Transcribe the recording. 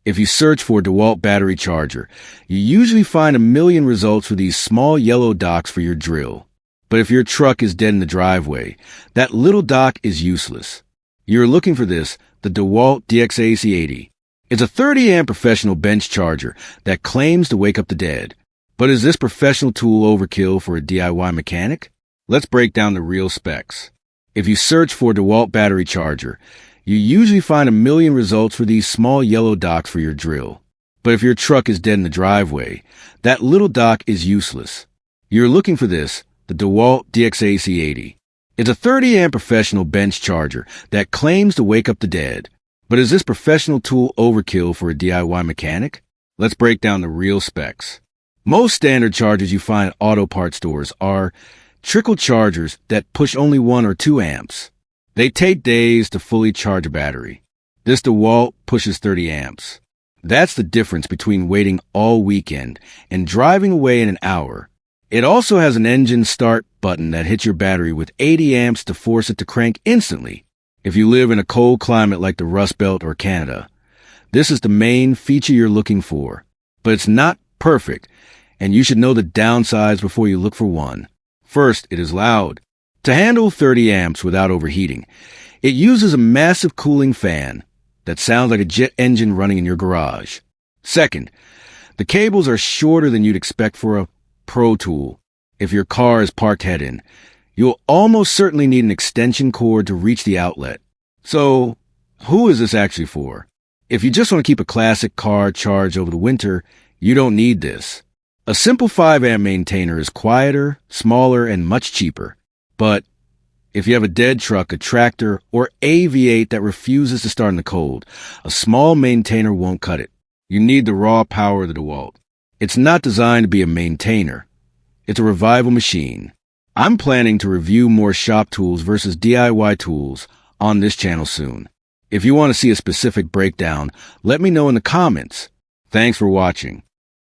If you search for DeWalt battery charger, you usually find a million results for these small yellow docks for your drill. But if your truck is dead in the driveway, that little dock is useless. You're looking for this, the DeWalt DXAEC80. It's a 30-amp professional bench charger that claims to wake up the dead. But is this professional tool overkill for a DIY mechanic? Let's break down the real specs. If you search for DeWalt battery charger, you usually find a million results for these small yellow docks for your drill. But if your truck is dead in the driveway, that little dock is useless. You're looking for this, the DeWalt DXAEC80. It's a 30-amp professional bench charger that claims to wake up the dead. But is this professional tool overkill for a DIY mechanic? Let's break down the real specs. Most standard chargers you find at auto parts stores are Trickle chargers that push only 1 or 2 amps. They take days to fully charge a battery. This DeWalt pushes 30 amps. That's the difference between waiting all weekend and driving away in an hour. It also has an engine start button that hits your battery with 80 amps to force it to crank instantly. If you live in a cold climate like the Rust Belt or Canada, this is the main feature you're looking for. But it's not perfect, and you should know the downsides before you look for one. First, it is loud. To handle 30 amps without overheating, it uses a massive cooling fan that sounds like a jet engine running in your garage. Second, the cables are shorter than you'd expect for a pro tool. If your car is parked head-in, you'll almost certainly need an extension cord to reach the outlet. So, who is this actually for? If you just want to keep a classic car charged over the winter, you don't need this. A simple 5-amp maintainer is quieter, smaller, and much cheaper. But if you have a dead truck, a tractor, or a V8 that refuses to start in the cold, a small maintainer won't cut it. You need the raw power of the DeWalt. It's not designed to be a maintainer. It's a revival machine. I'm planning to review more shop tools versus DIY tools on this channel soon. If you want to see a specific breakdown, let me know in the comments. Thanks for watching.